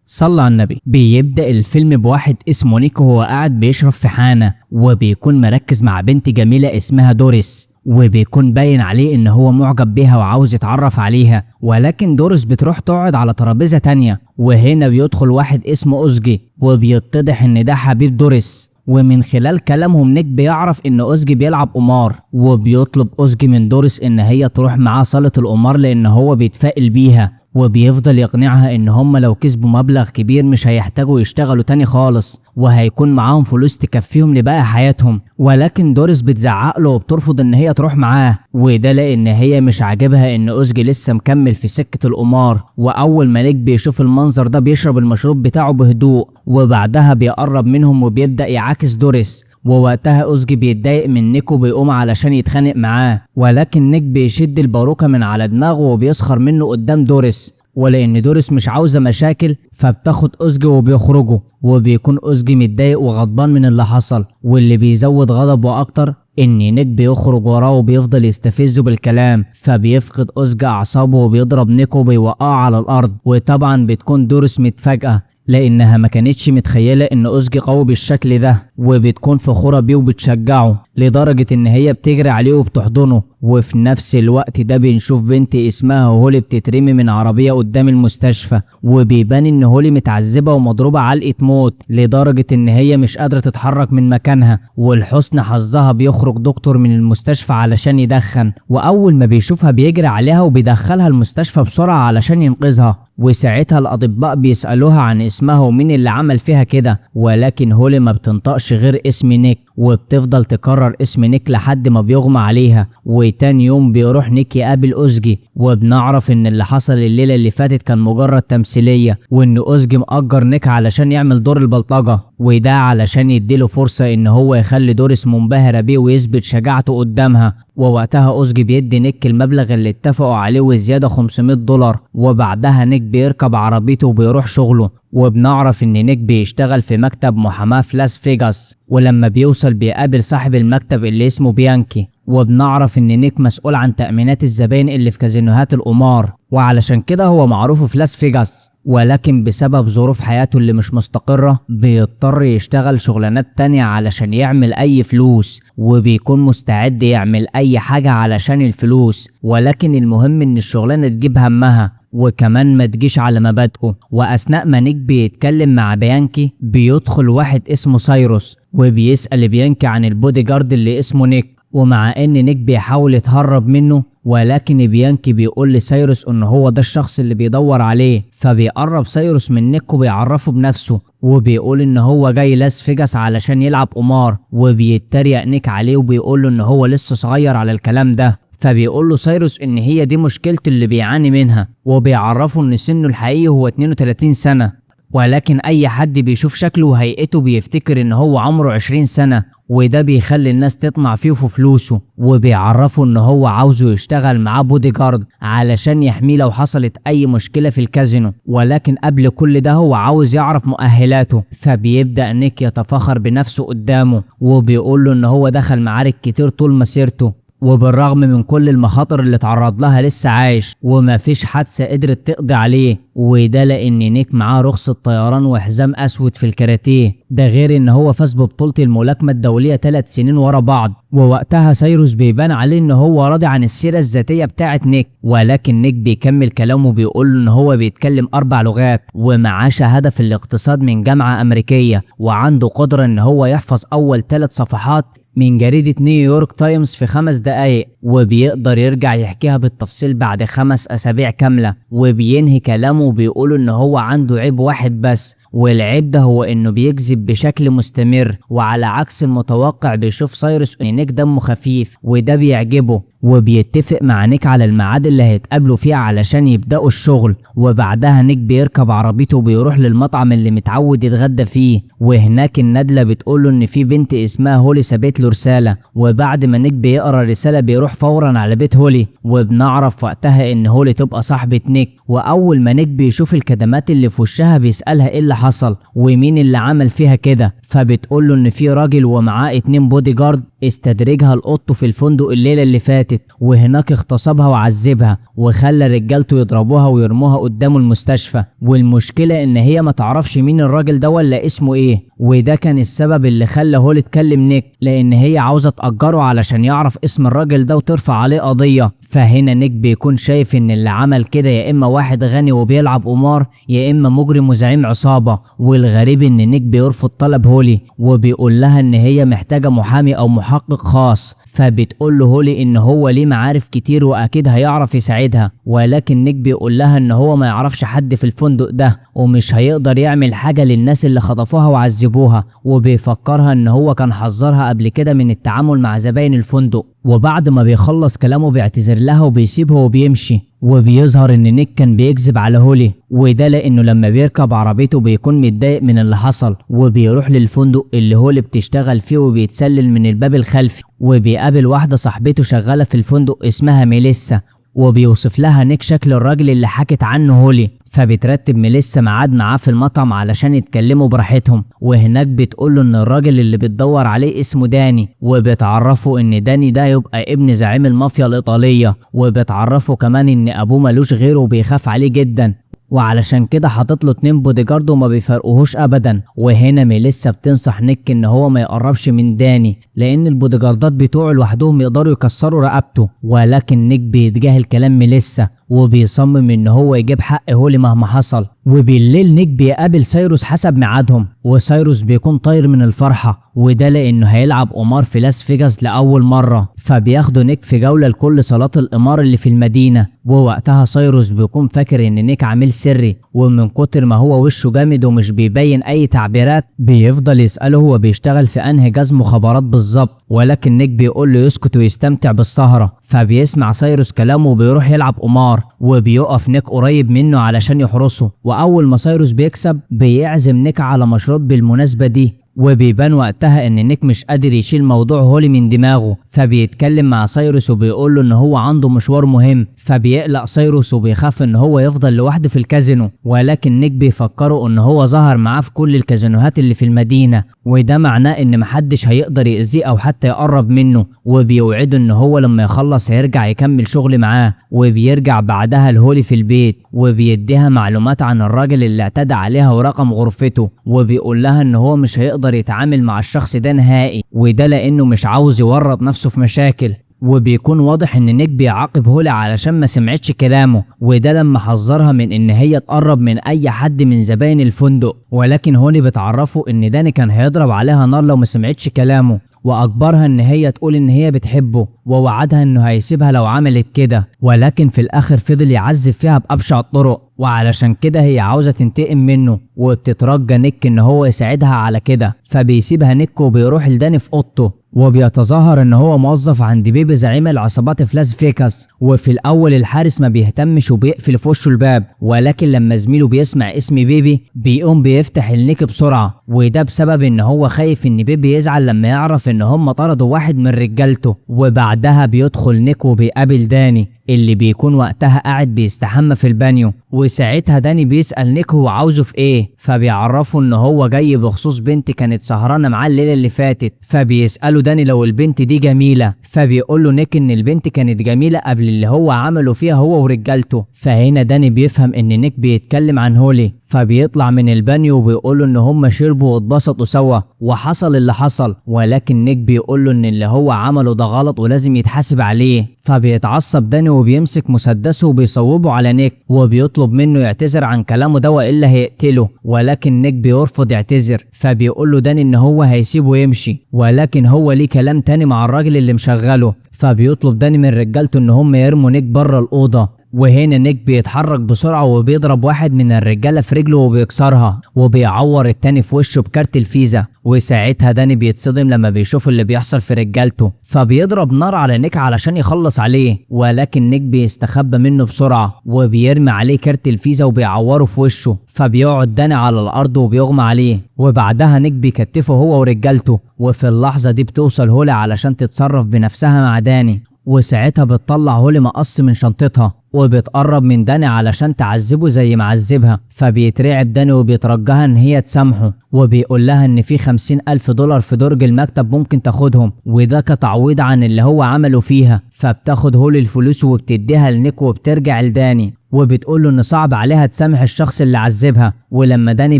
صلى على النبي. بيبدأ الفيلم بواحد اسمه نيك وهو قاعد بيشرب في حانة، وبيكون مركز مع بنت جميلة اسمها دوريس، وبيكون باين عليه ان هو معجب بيها وعاوز يتعرف عليها، ولكن دوريس بتروح تقعد على ترابيزة تانية. وهنا بيدخل واحد اسمه أوزجي، وبيتضح ان ده حبيب دوريس، ومن خلال كلامهم نيك بيعرف ان أوزجي بيلعب قمار، وبيطلب أوزجي من دوريس ان هي تروح معاه صالة القمار لان هو بيتفائل بيها، وبيفضل يقنعها ان هم لو كسبوا مبلغ كبير مش هيحتاجوا يشتغلوا تاني خالص، وهيكون معاهم فلوس تكفيهم لباقي حياتهم. ولكن دوريس بتزعق له وبترفض ان هي تروح معاه، وده لان هي مش عاجبها ان أوزجي لسه مكمل في سكة القمار. واول ما نيك بيشوف المنظر ده بيشرب المشروب بتاعه بهدوء، وبعدها بيقرب منهم وبيبدأ يعاكس دوريس. ووقتها أوزجي بيتضايق من نيك وبيقوم علشان يتخانق معاه، ولكن نيك بيشد الباروكة من على دماغه وبيسخر منه قدام دوريس، ولأن دوريس مش عاوزة مشاكل فبتاخد أوزجي وبيخرجوا. وبيكون أوزجي متضايق وغضبان من اللي حصل، واللي بيزود غضبه أكتر إن نيك بيخرج وراه وبيفضل يستفزه بالكلام، فبيفقد أوزجي أعصابه وبيضرب نيك وبيوقعه على الأرض. وطبعا بتكون دوريس متفاجئة لأنها ما كانتش متخيلة إن أوزجي قوي بالشكل ده، وبتكون فخورة بيه وبتشجعه لدرجة إن هي بتجري عليه وبتحضنه. وفي نفس الوقت ده بنشوف بنت اسمها هولي بتترمي من عربية قدام المستشفى، وبيبان إن هولي متعذبة ومضروبة علقة موت لدرجة إن هي مش قادرة تتحرك من مكانها. ولحسن حظها بيخرج دكتور من المستشفى علشان يدخن، وأول ما بيشوفها بيجري عليها وبيدخلها المستشفى بسرعة علشان ينقذها. وساعتها الأطباء بيسألوها عن اسمها ومين اللي عمل فيها كده، ولكن هولي ما بتنطقش غير اسم نيك، وبتفضل تكرر اسم نيك لحد ما بيغمى عليها. وتاني يوم بيروح نيك يقابل أوزجي، وبنعرف ان اللي حصل الليلة اللي فاتت كان مجرد تمثيلية، وان أوزجي مأجر نيك علشان يعمل دور البلطجة، وده علشان يديله فرصة ان هو يخلي دوريس منبهرة بيه ويثبت شجاعته قدامها. ووقتها أوزجي بيدي نيك المبلغ اللي اتفقوا عليه وزيادة $500، وبعدها نيك بيركب عربيته وبيروح شغله. وبنعرف ان نيك بيشتغل في مكتب محاماة في لاس فيجاس، ولما بيوصل بيقابل صاحب المكتب اللي اسمه بيانكي، وبنعرف ان نيك مسؤول عن تأمينات الزباين اللي في كازينوهات القمار، وعلشان كده هو معروف في لاس فيجاس. ولكن بسبب ظروف حياته اللي مش مستقرة بيضطر يشتغل شغلانات تانية علشان يعمل اي فلوس، وبيكون مستعد يعمل اي حاجة علشان الفلوس، ولكن المهم ان الشغلانة تجيب همها وكمان ما تجيش على مبادئه. واثناء ما نيك بيتكلم مع بيانكي بيدخل واحد اسمه سايروس، وبيسأل بيانكي عن البودي جارد اللي اسمه نيك، ومع ان نيك بيحاول يتهرب منه، ولكن بيانكي بيقول لسايروس ان هو ده الشخص اللي بيدور عليه. فبيقرب سايروس من نيك وبيعرفه بنفسه، وبيقول ان هو جاي لاس فيجاس علشان يلعب قمار، وبيتريق نيك عليه وبيقول له ان هو لسه صغير على الكلام ده. فبيقول له سايروس ان هي دي مشكلته اللي بيعاني منها، وبيعرفه ان سنه الحقيقي هو 32 سنة، ولكن اي حد بيشوف شكله وهيئته بيفتكر ان هو عمره 20 سنة، وده بيخلي الناس تطمع فيه وفي فلوسه. وبيعرفه ان هو عاوزه يشتغل معاه بودي جارد علشان يحميه لو حصلت اي مشكلة في الكازينو، ولكن قبل كل ده هو عاوز يعرف مؤهلاته. فبيبدأ نيك يتفاخر بنفسه قدامه، وبيقول له ان هو دخل معارك كتير طول مسيرته، وبالرغم من كل المخاطر اللي اتعرض لها لسه عايش، ومفيش حادثة قدرت تقضي عليه. وده لان نيك معاه رخصة طيران وحزام اسود في الكاراتيه، ده غير ان هو فاز ببطولة الملاكمة الدولية 3 سنين ورا بعض. ووقتها سايروس بيبان عليه ان هو راضي عن السيرة الذاتية بتاعة نيك، ولكن نيك بيكمل كلامه بيقول ان هو بيتكلم 4 لغات، ومعاه شهادة في الاقتصاد من جامعة امريكية، وعنده قدرة ان هو يحفظ اول 3 صفحات من جريدة نيويورك تايمز في 5 دقايق، وبيقدر يرجع يحكيها بالتفصيل بعد 5 أسابيع كاملة. وبينهي كلامه وبيقول ان هو عنده عيب واحد بس، والعيب ده هو انه بيكذب بشكل مستمر، وعلى عكس المتوقع بيشوف سايروس ان نيك دمه خفيف وده بيعجبه، وبيتفق مع نيك على الميعاد اللي هيتقابلوا فيه علشان يبدأوا الشغل. وبعدها نيك بيركب عربيته وبيروح للمطعم اللي متعود يتغدى فيه، وهناك الندلة بتقوله ان في بنت اسمها هولي سابت له رسالة. وبعد ما نيك بيقرا الرسالة بيروح فورا على بيت هولي، وبنعرف وقتها ان هولي تبقى صاحبة نيك. واول ما نيك بيشوف الكدمات اللي في وشها بيسألها ايه اللي حصل ومين اللي عمل فيها كده، فبتقوله ان في راجل ومعاه 2 بودي جارد استدرجها القط في الفندق الليلة اللي فاتت، وهناك اغتصبها وعذبها وخلى رجالته يضربوها ويرموها قدامه المستشفى. والمشكلة ان هي ما تعرفش مين الراجل ده ولا اسمه ايه، وده كان السبب اللي خلى هولي تكلم نيك، لان هي عاوزة تأجره علشان يعرف اسم الراجل ده وترفع عليه قضية. فهنا نيك بيكون شايف ان اللي عمل كده يا اما واحد غني وبيلعب قمار، يا اما مجرم وزعيم عصابة. والغريب ان نيك بيرفض طلب هولي وبيقول لها ان هي محتاجة محامي او محقق خاص، فبتقول له هولي ان هو ليه معارف كتير واكيد هيعرف يساعدها. ولكن نيك بيقول لها ان هو ما يعرفش حد في الفندق ده ومش هيقدر يعمل حاجة للناس اللي خطفوها وعذبوها، وبيفكرها ان هو كان حذرها قبل كده من التعامل مع زباين الفندق. وبعد ما بيخلص كلامه بيعتذر لها وبيسيبها وبيمشي. وبيظهر ان نيك كان بيكذب على هولي، وده لانه لما بيركب عربيته بيكون متضايق من اللي حصل، وبيروح للفندق اللي هولي بتشتغل فيه وبيتسلل من الباب الخلفي، وبيقابل واحدة صاحبته شغالة في الفندق اسمها ميليسا، وبيوصف لها نيك شكل الراجل اللي حكت عنه هولي. فبترتب ميليسا ميعاد معاه في المطعم علشان يتكلموا براحتهم، وهناك بتقوله ان الراجل اللي بتدور عليه اسمه داني، وبتعرفه ان داني ده يبقى ابن زعيم المافيا الإيطالية، وبتعرفه كمان ان ابوه ملوش غيره وبيخاف عليه جدا، وعلشان كده حاطط له 2 بودي جارد وما بيفرقوهوش ابدا. وهنا ميليسا بتنصح نيك ان هو ما يقربش من داني لان البودي جاردات بتوعه لوحدهم يقدروا يكسروا رقبته. ولكن نيك بيتجاهل كلام ميليسا وبيصمم ان هو يجيب حق هولي مهما حصل. وبالليل نيك بيقابل سايروس حسب ميعادهم، وسايروس بيكون طاير من الفرحة، وده لانه هيلعب قمار في لاس فيجاس لاول مرة. فبياخدوا نيك في جولة لكل صالات القمار اللي في المدينة، ووقتها سايروس بيكون فاكر ان نيك عميل سري، ومن كتر ما هو وشه جامد ومش بيبين اي تعبيرات بيفضل يسأله هو بيشتغل في انهي جهاز مخابرات بالظبط. ولكن نيك بيقول له يسكت ويستمتع بالسهرة. فبيسمع سايروس كلامه وبيروح يلعب قمار، وبيقف نيك قريب منه علشان يحرسه. واول ما سايروس بيكسب بيعزم نيك على مشروب بالمناسبة دي، وبيبان وقتها ان نيك مش قادر يشيل موضوع هولي من دماغه. فبيتكلم مع سايروس وبيقول له ان هو عنده مشوار مهم، فبيقلق سايروس وبيخاف ان هو يفضل لوحده في الكازينو. ولكن نيك بيفكره ان هو ظهر معاه في كل الكازينوهات اللي في المدينة، وده معناه ان محدش هيقدر يأذيه او حتى يقرب منه. وبيوعده ان هو لما يخلص هيرجع يكمل شغل معاه. وبيرجع بعدها لهولي في البيت وبيديها معلومات عن الراجل اللي اعتدى عليها ورقم غرفته، وبيقول لها ان هو مش هيقدر يتعامل مع الشخص ده نهائي، وده لانه مش عاوز يورط نفسه في مشاكل. وبيكون واضح ان نيك بيعاقب هولي علشان ما سمعتش كلامه، وده لما حذرها من ان هي تقرب من اي حد من زباين الفندق. ولكن هولي بتعرفه ان داني كان هيضرب عليها نار لو ما سمعتش كلامه، واجبرها ان هي تقول ان هي بتحبه، ووعدها انه هيسيبها لو عملت كده. ولكن في الاخر فضل يعذب فيها بابشع الطرق، وعلشان كده هي عاوزة تنتقم منه، وبتترجى نيك ان هو يساعدها على كده. فبيسيبها نيك وبيروح لداني في اوضته، وبيتظاهر ان هو موظف عند بيبي زعيم العصابات في لاس فيجاس. وفي الاول الحارس ما بيهتمش وبيقفل في وشه الباب، ولكن لما زميله بيسمع اسم بيبي بيقوم بيفتح النيك بسرعة، وده بسبب ان هو خايف ان بيبي يزعل لما يعرف ان هم طردوا واحد من رجالته. وبعدها بيدخل نيك وبيقابل داني اللي بيكون وقتها قاعد بيستحمى في البانيو، وساعتها داني بيسأل نيك هو عاوزه في ايه، فبيعرفه ان هو جاي بخصوص بنت كانت سهرانة معاه الليلة اللي فاتت. فبيسأله داني لو البنت دي جميلة، فبيقول له نيك ان البنت كانت جميلة قبل اللي هو عمله فيها هو ورجالته. فهنا داني بيفهم ان نيك بيتكلم عن هولي، فبيطلع من البانيو وبيقول له ان هم شربوا واتبسطوا سوا وحصل اللي حصل. ولكن نيك بيقول له ان اللي هو عمله ده غلط ولازم يتحاسب عليه. فبيتعصب داني وبيمسك مسدسه وبيصوبه على نيك، وبيطلب منه يعتذر عن كلامه ده والا هيقتله. ولكن نيك بيرفض يعتذر، فبيقول له داني ان هو هيسيبه يمشي، ولكن هو ليه كلام تاني مع الراجل اللي مشغله. فبيطلب داني من رجالته ان هم يرموا نيك بره الاوضه. وهنا نيك بيتحرك بسرعة وبيضرب واحد من الرجالة في رجله وبيكسرها، وبيعور التاني في وشه بكارت الفيزا. وساعتها داني بيتصدم لما بيشوف اللي بيحصل في رجالته، فبيضرب نار على نيك علشان يخلص عليه. ولكن نيك بيستخبى منه بسرعة وبيرمي عليه كارت الفيزا وبيعوره في وشه، فبيقعد داني على الأرض وبيغمى عليه. وبعدها نيك بيكتفه هو ورجالته، وفي اللحظة دي بتوصل هولا علشان تتصرف بنفسها مع داني، وساعتها بتطلع هولي مقص من شنطتها وبتقرب من داني علشان تعذبه زي ما عذبها، فبيترعب داني وبيترجاها ان هي تسامحه، وبيقول لها ان في $50,000 في درج المكتب ممكن تاخدهم، وده كتعويض عن اللي هو عمله فيها. فبتاخد هولي الفلوس وبتديها لنيك وبترجع لداني وبتقول له ان صعب عليها تسامح الشخص اللي عذبها. ولما داني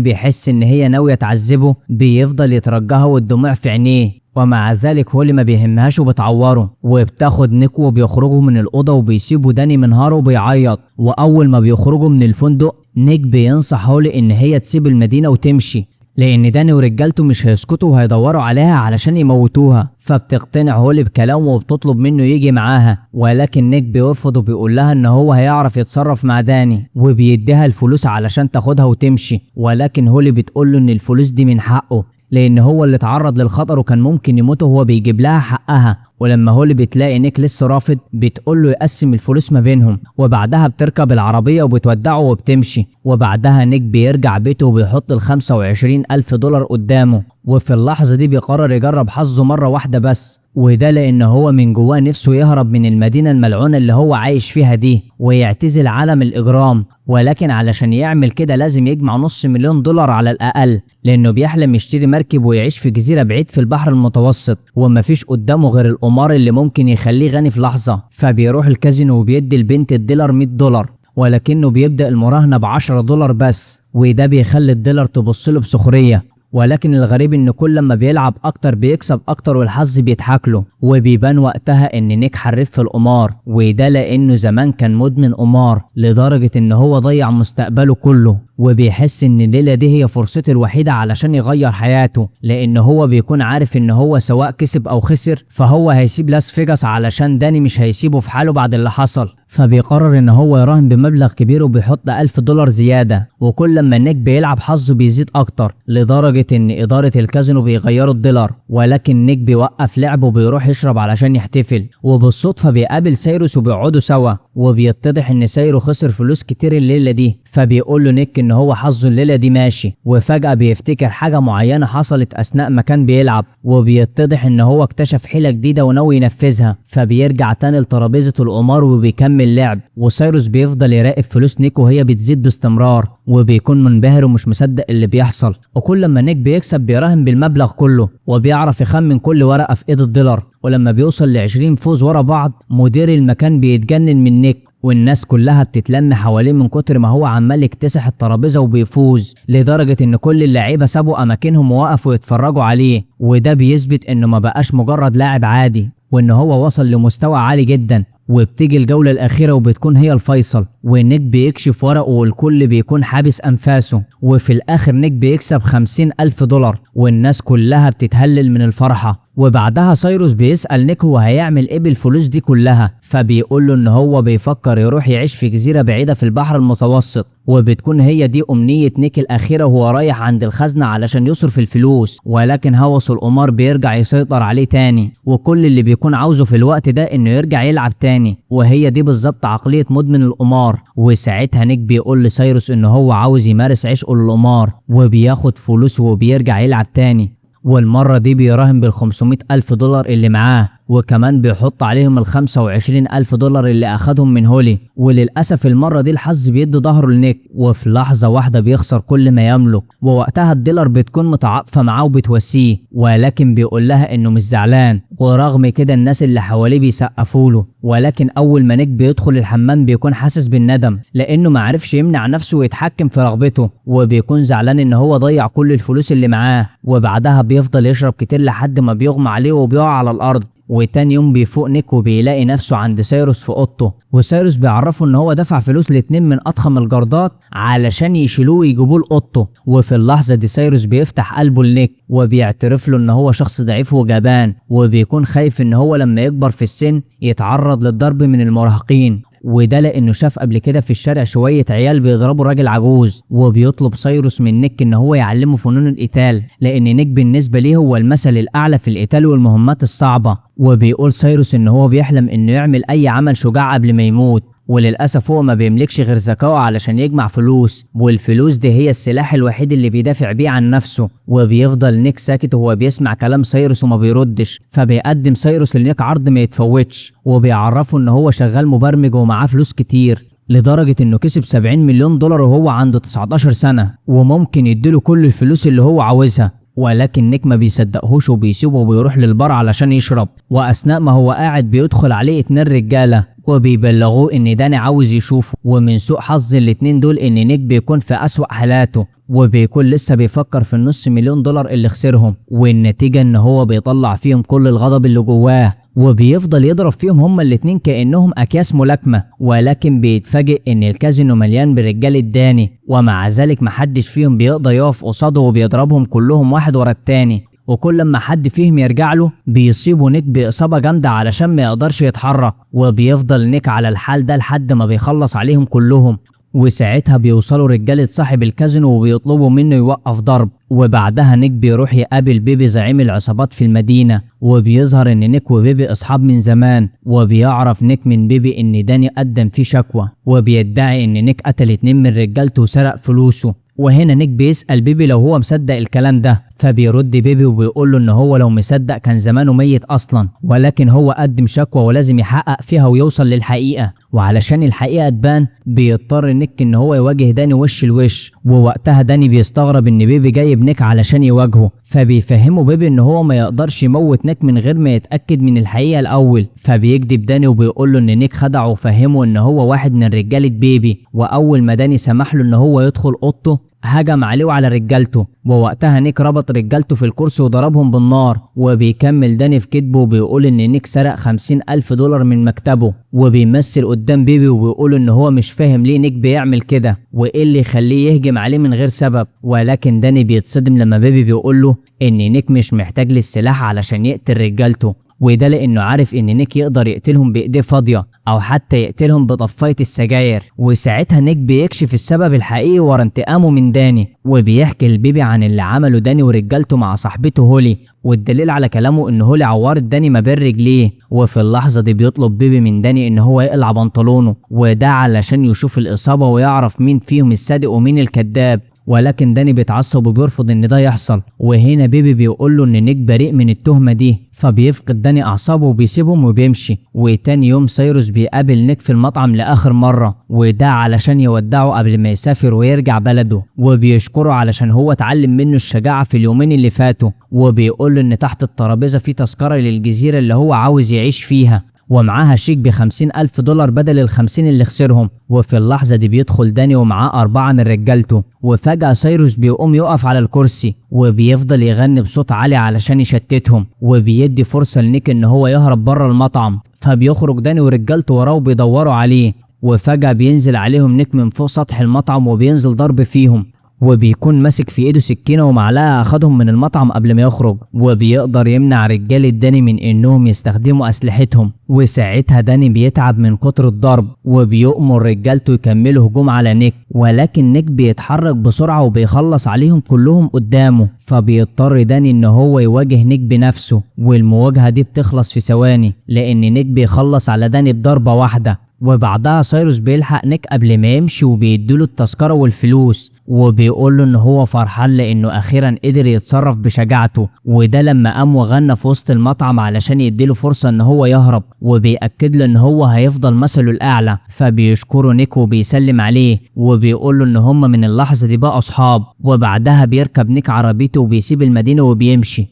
بيحس ان هي ناوية تعذبه بيفضل يترجاها والدموع في عينيه، ومع ذلك هولي ما بيهمهاش وبتعوره. وبتاخد نيك وبيخرجوا من الأوضة وبيسيبوا داني منهار وبيعيط. وأول ما بيخرجوا من الفندق نيك بينصح هولي إن هي تسيب المدينة وتمشي، لأن داني ورجالته مش هيسكتوا وهيدوروا عليها علشان يموتوها. فبتقتنع هولي بكلامه وبتطلب منه يجي معاها، ولكن نيك بيرفض وبيقول لها ان هو هيعرف يتصرف مع داني وبيديها الفلوس علشان تاخدها وتمشي. ولكن هولي بتقول له ان الفلوس دي من حقه، لان هو اللي اتعرض للخطر وكان ممكن يموت وهو بيجيب لها حقها. ولما هولي بتلاقي نيك لسه رافض بتقول له يقسم الفلوس ما بينهم، وبعدها بتركب العربية وبتودعه وبتمشي. وبعدها نيك بيرجع بيته وبيحط $25,000 قدامه، وفي اللحظة دي بيقرر يجرب حظه مرة واحدة بس، وده لأن هو من جواه نفسه يهرب من المدينة الملعونة اللي هو عايش فيها دي ويعتزل عالم الإجرام. ولكن علشان يعمل كده لازم يجمع $500,000 على الأقل، لأنه بيحلم يشتري مركب ويعيش في جزيرة بعيد في البحر المتوسط، ومفيش قدامه غير القمار اللي ممكن يخليه غني في لحظة. فبيروح الكازينو وبيدي البنت الديلر $100، ولكنه بيبدأ المراهنة ب$10 بس، وده بيخلي الديلر تبصله بسخرية. ولكن الغريب ان كل ما بيلعب اكتر بيكسب اكتر والحظ بيضحك له. وبيبان وقتها ان نيك حريف في القمار، وده لانه زمان كان مدمن قمار لدرجة ان هو ضيع مستقبله كله، وبيحس ان الليلة دي هي فرصته الوحيدة علشان يغير حياته، لان هو بيكون عارف ان هو سواء كسب او خسر فهو هيسيب لاس فيجاس علشان داني مش هيسيبه في حاله بعد اللي حصل. فبيقرر ان هو يراهن بمبلغ كبير وبيحط $1,000 زيادة، وكل ما نيك بيلعب حظه بيزيد اكتر لدرجة ان ادارة الكازينو بيغيروا الدولار. ولكن نيك بيوقف لعبه وبيروح يشرب علشان يحتفل، وبالصدفة بيقابل سايروس وبيقعدوا سوا، وبيتضح ان سايرو خسر فلوس كتير الليلة دي. فبيقول له نيك ان هو حظه الليلة دي ماشي، وفجأة بيفتكر حاجة معينة حصلت اثناء ما كان بيلعب، وبيتضح ان هو اكتشف حيلة جديدة وناوي ينفذها. فبيرجع تاني لترابيزة القمار وبيكمل لعب، وسايروس بيفضل يراقب فلوس نيك وهي بتزيد باستمرار، وبيكون منبهر ومش مصدق اللي بيحصل. وكل ما نيك بيكسب بيراهن بالمبلغ كله، وبيعرف يخمن كل ورقة في ايد الدولار. ولما بيوصل ل20 فوز ورا بعض مدير المكان بيتجنن من نيك، والناس كلها بتتلم حواليه من كتر ما هو عمال يكتسح الترابيزه وبيفوز، لدرجه ان كل اللعيبه سابوا اماكنهم ووقفوا يتفرجوا عليه. وده بيثبت انه ما بقاش مجرد لاعب عادي، وان هو وصل لمستوى عالي جدا. وبتيجي الجولة الأخيرة وبتكون هي الفيصل، ونيك بيكشف ورقه والكل بيكون حابس أنفاسه، وفي الآخر نيك بيكسب $50,000 والناس كلها بتتهلل من الفرحة. وبعدها سايروس بيسأل نيك هو هيعمل ايه بالفلوس دي كلها، فبيقول له ان هو بيفكر يروح يعيش في جزيرة بعيدة في البحر المتوسط، وبتكون هي دي أمنية نيك الأخيرة وهو رايح عند الخزنة علشان يصرف الفلوس. ولكن هوس القمار بيرجع يسيطر عليه تاني، وكل اللي بيكون عاوزه في الوقت ده انه يرجع يلعب تاني، وهي دي بالظبط عقلية مدمن القمار. وساعتها نيك بيقول لسايروس ان هو عاوز يمارس عشقه للقمار، وبياخد فلوسه وبيرجع يلعب تاني، والمرة دي بيراهن $500,000 اللي معاه، وكمان بيحط عليهم $25,000 اللي اخدهم من هولي. وللأسف المرة دي الحظ بيدي ظهره لنيك، وفي لحظة واحدة بيخسر كل ما يملك. ووقتها الديلر بتكون متعاطفة معاه وبتواسيه، ولكن بيقول لها انه مش زعلان، ورغم كده الناس اللي حواليه بيسقفوا له. ولكن اول ما نيك بيدخل الحمام بيكون حاسس بالندم، لانه معرفش يمنع نفسه ويتحكم في رغبته، وبيكون زعلان ان هو ضيع كل الفلوس اللي معاه. وبعدها بيفضل يشرب كتير لحد ما بيغمى عليه وبيقع على الارض. وتاني يوم بيفوق نيك وبيلاقي نفسه عند سايروس في اوضته، وسايروس بيعرفه ان هو دفع فلوس لاتنين من اضخم الجردات علشان يشيلوه ويجيبوه لاوضته. وفي اللحظه دي سايروس بيفتح قلبه لنيك وبيعترف له ان هو شخص ضعيف وجبان، وبيكون خايف ان هو لما يكبر في السن يتعرض للضرب من المراهقين، وده لانه شاف قبل كده في الشارع شويه عيال بيضربوا راجل عجوز. وبيطلب سايروس من نيك ان هو يعلمه فنون القتال، لان نيك بالنسبه ليه هو المثل الاعلى في القتال والمهمات الصعبه. وبيقول سايروس ان هو بيحلم انه يعمل اي عمل شجاع قبل ما يموت، وللأسف هو ما بيملكش غير ذكاءه علشان يجمع فلوس، والفلوس دي هي السلاح الوحيد اللي بيدافع بيه عن نفسه. وبيفضل نيك ساكت وهو بيسمع كلام سايروس وما بيردش، فبيقدم سايروس لنيك عرض ما يتفوتش، وبيعرفه ان هو شغال مبرمج ومعاه فلوس كتير، لدرجة انه كسب 70 مليون دولار وهو عنده 19 سنة، وممكن يديله كل الفلوس اللي هو عاوزها. ولكن نيك ما بيصدقهوش وبيسيبه وبيروح للبار علشان يشرب. واثناء ما هو قاعد بيدخل عليه 2 رجالة وبيبلغوه ان داني عاوز يشوفه. ومن سوء حظ الاتنين دول ان نيك بيكون في اسوأ حالاته، وبيكون لسه بيفكر في النص مليون دولار اللي خسرهم، والنتيجة ان هو بيطلع فيهم كل الغضب اللي جواه، وبيفضل يضرب فيهم هما الاتنين كأنهم أكياس ملاكمة. ولكن بيتفاجئ إن الكازينو مليان برجالة داني، ومع ذلك محدش فيهم بيقدر يقف قصاده وبيضربهم كلهم واحد ورا التاني. وكل لما حد فيهم يرجع له بيصيبوا نيك بإصابة جامدة علشان ما يقدرش يتحرك، وبيفضل نيك على الحال ده لحد ما بيخلص عليهم كلهم. وساعتها بيوصلوا رجالة صاحب الكازينو وبيطلبوا منه يوقف ضرب. وبعدها نيك بيروح يقابل بيبي زعيم العصابات في المدينة، وبيظهر ان نيك وبيبي اصحاب من زمان. وبيعرف نيك من بيبي ان داني قدم فيه شكوى، وبيدعي ان نيك قتل 2 من رجالته وسرق فلوسه. وهنا نيك بيسأل بيبي لو هو مصدق الكلام ده، فبيرد بيبي وبيقول له ان هو لو مصدق كان زمانه ميت اصلا، ولكن هو قدم شكوى ولازم يحقق فيها ويوصل للحقيقة. وعلشان الحقيقة تبان بيضطر نيك ان هو يواجه داني وش لوش. ووقتها داني بيستغرب ان بيبي جايب نيك علشان يواجهه، فبيفهمه بيبي ان هو ما يقدرش يموت نيك من غير ما يتأكد من الحقيقة الاول. فبيكذب داني وبيقول له ان نيك خدعه وفهمه ان هو واحد من رجالة بيبي. واول ما داني سمح له ان هو يدخل اوضته هجم عليه وعلى رجالته، ووقتها نيك ربط رجالته في الكرسي وضربهم بالنار. وبيكمل داني في كذبه وبيقول ان نيك سرق 50,000 دولار من مكتبه، وبيمثل قدام بيبي وبيقول ان هو مش فاهم ليه نيك بيعمل كده وايه اللي يخليه يهجم عليه من غير سبب. ولكن داني بيتصدم لما بيبي بيقول له ان نيك مش محتاج للسلاح علشان يقتل رجالته، وده لانه عارف ان نيك يقدر يقتلهم بايديه فاضيه او حتى يقتلهم بطفايه السجاير. وساعتها نيك بيكشف السبب الحقيقي ورا انتقامه من داني، وبيحكي لبيبي عن اللي عمله داني ورجالته مع صاحبته هولي. والدليل على كلامه ان هولي عورت داني ما بين رجليه. وفي اللحظه دي بيطلب بيبي من داني ان هو يقلع بنطلونه، وده علشان يشوف الاصابه ويعرف مين فيهم الصادق ومين الكذاب. ولكن داني بيتعصب وبيرفض ان ده يحصل. وهنا بيبي بيقول له ان نيك بريء من التهمه دي، فبيفقد داني اعصابه وبيسيبهم وبيمشي. وتاني يوم سايروس بيقابل نيك في المطعم لاخر مره، وده علشان يودعه قبل ما يسافر ويرجع بلده، وبيشكره علشان هو اتعلم منه الشجاعه في اليومين اللي فاتوا. وبيقول له ان تحت الترابيزه في تذكره للجزيره اللي هو عاوز يعيش فيها، ومعاها شيك ب50,000 دولار بدل ال50 اللي خسرهم. وفي اللحظة دي بيدخل داني ومعاه 4 من رجالته، وفجأة سايروس بيقوم يقف على الكرسي وبيفضل يغني بصوت عالي علشان يشتتهم، وبيدي فرصة لنيك ان هو يهرب بره المطعم. فبيخرج داني ورجالته وراه وبيدوروا عليه، وفجأة بينزل عليهم نيك من فوق سطح المطعم وبينزل ضرب فيهم، وبيكون ماسك في ايده سكينه ومعلقه اخدهم من المطعم قبل ما يخرج. وبيقدر يمنع رجاله داني من انهم يستخدموا اسلحتهم. وساعتها داني بيتعب من كتر الضرب وبيؤمر رجالته يكملوا هجوم على نيك، ولكن نيك بيتحرك بسرعه وبيخلص عليهم كلهم قدامه. فبيضطر داني ان هو يواجه نيك بنفسه، والمواجهه دي بتخلص في ثواني لان نيك بيخلص على داني بضربه واحده. وبعدها سايروس بيلحق نيك قبل ما يمشي وبيديله التذكرة والفلوس، وبيقول له ان هو فرحان لانه اخيرا قدر يتصرف بشجاعته. وده لما قام وغنى في وسط المطعم علشان يديله فرصة ان هو يهرب، وبيأكد له ان هو هيفضل مثله الاعلى. فبيشكره نيك وبيسلم عليه وبيقول له ان هما من اللحظة دي بقى اصحاب. وبعدها بيركب نيك عربيته وبيسيب المدينة وبيمشي.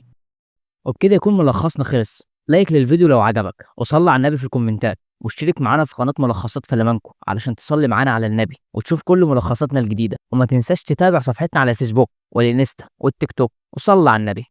وبكده يكون ملخصنا خلص. لايك للفيديو لو عجبك، وصلي على النبي في الكومنتات، واشترك معانا في قناة ملخصات فلامانكو علشان تصلي معانا على النبي وتشوف كل ملخصاتنا الجديدة. وما تنساش تتابع صفحتنا على الفيسبوك والانستا والتيك توك، وصلي على النبي.